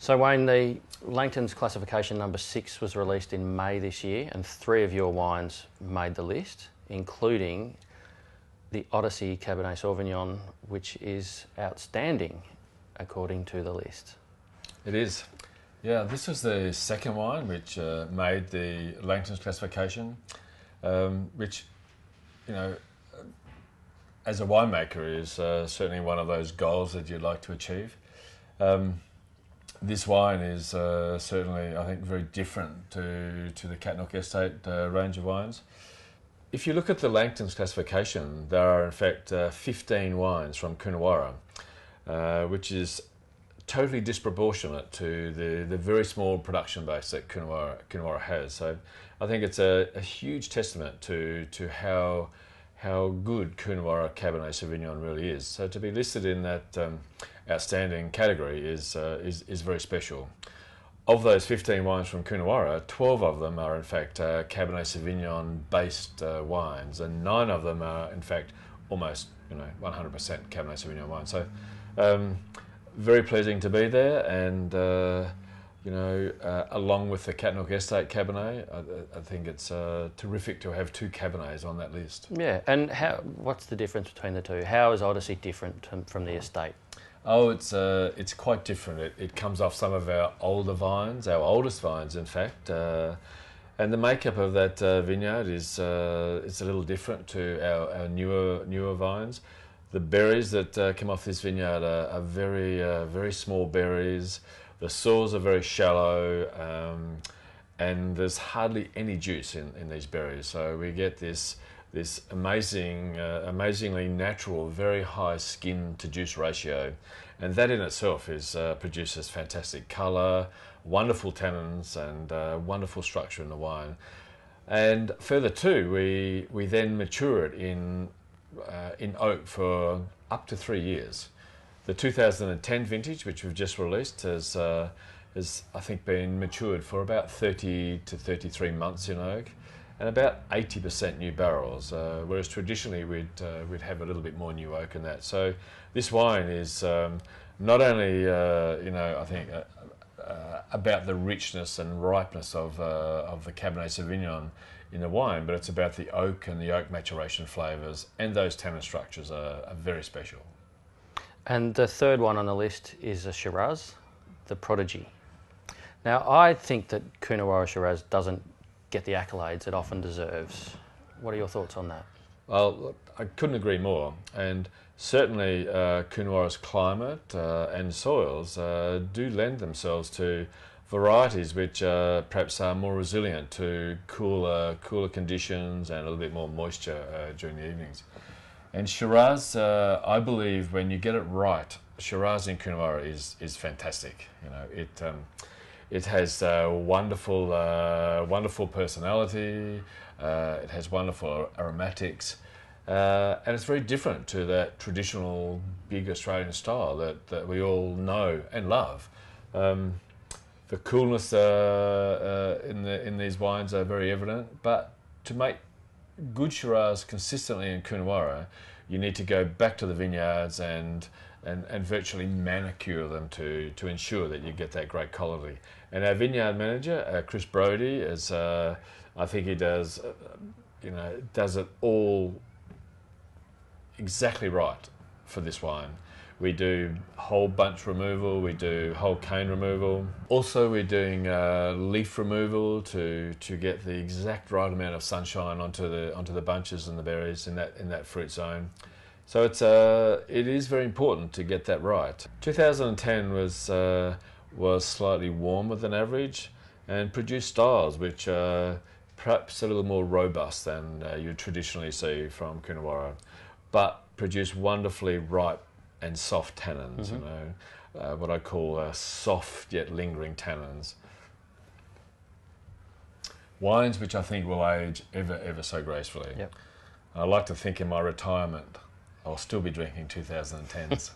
So Wayne, the Langton's classification number 6 was released in May this year, and 3 of your wines made the list, including the Odyssey Cabernet Sauvignon, which is outstanding according to the list. It is. Yeah, this was the second wine which made the Langton's classification, which, you know, as a winemaker is certainly one of those goals that you'd like to achieve. This wine is certainly, I think, very different to the Katnook Estate range of wines. If you look at the Langton's classification, there are in fact 15 wines from Coonawarra, which is totally disproportionate to the very small production base that Coonawarra has. So I think it's a huge testament to how good Coonawarra Cabernet Sauvignon really is. So to be listed in that outstanding category is very special. Of those 15 wines from Coonawarra, 12 of them are in fact Cabernet Sauvignon based wines, and 9 of them are in fact almost 100% Cabernet Sauvignon wines. So very pleasing to be there, and along with the Katnook Estate Cabernet, I think it's terrific to have 2 Cabernets on that list. Yeah, and what's the difference between the two? How is Odyssey different from the estate? Oh, it's quite different. It comes off some of our older vines, our oldest vines, in fact, and the makeup of that vineyard is it's a little different to our newer vines. The berries that come off this vineyard are very small berries. The soils are very shallow, and there's hardly any juice in these berries. So we get this amazingly natural, very high skin to juice ratio, and that in itself produces fantastic colour, wonderful tannins, and wonderful structure in the wine. And further too, we then mature it in oak for up to 3 years. The 2010 vintage, which we've just released, has I think been matured for about 30 to 33 months in oak, and about 80% new barrels, whereas traditionally we'd have a little bit more new oak in that. So this wine is not only I think about the richness and ripeness of the Cabernet Sauvignon in the wine, but it's about the oak and the oak maturation flavours, and those tannin structures are very special. And the third one on the list is a Shiraz, the Prodigy. Now, I think that Coonawarra Shiraz doesn't get the accolades it often deserves. What are your thoughts on that? Well, I couldn't agree more, and certainly Coonawarra's climate and soils do lend themselves to varieties which perhaps are more resilient to cooler conditions and a little bit more moisture during the evenings. And Shiraz, I believe, when you get it right, Shiraz in Coonawarra is fantastic. It has wonderful personality. It has wonderful aromatics, and it's very different to that traditional big Australian style that we all know and love. The coolness in these wines are very evident, but to make good Shiraz consistently in Coonawarra, you need to go back to the vineyards and virtually manicure them to ensure that you get that great quality. And our vineyard manager, Chris Brody, I think he does it all exactly right for this wine. We do whole bunch removal, we do whole cane removal. Also, we're doing leaf removal to get the exact right amount of sunshine onto the bunches and the berries in that fruit zone. So it is very important to get that right. 2010 was slightly warmer than average and produced styles which are perhaps a little more robust than you traditionally see from Coonawarra, but produce wonderfully ripe and soft tannins, what I call soft yet lingering tannins. Wines which I think will age ever so gracefully. Yep. I like to think in my retirement I'll still be drinking 2010s.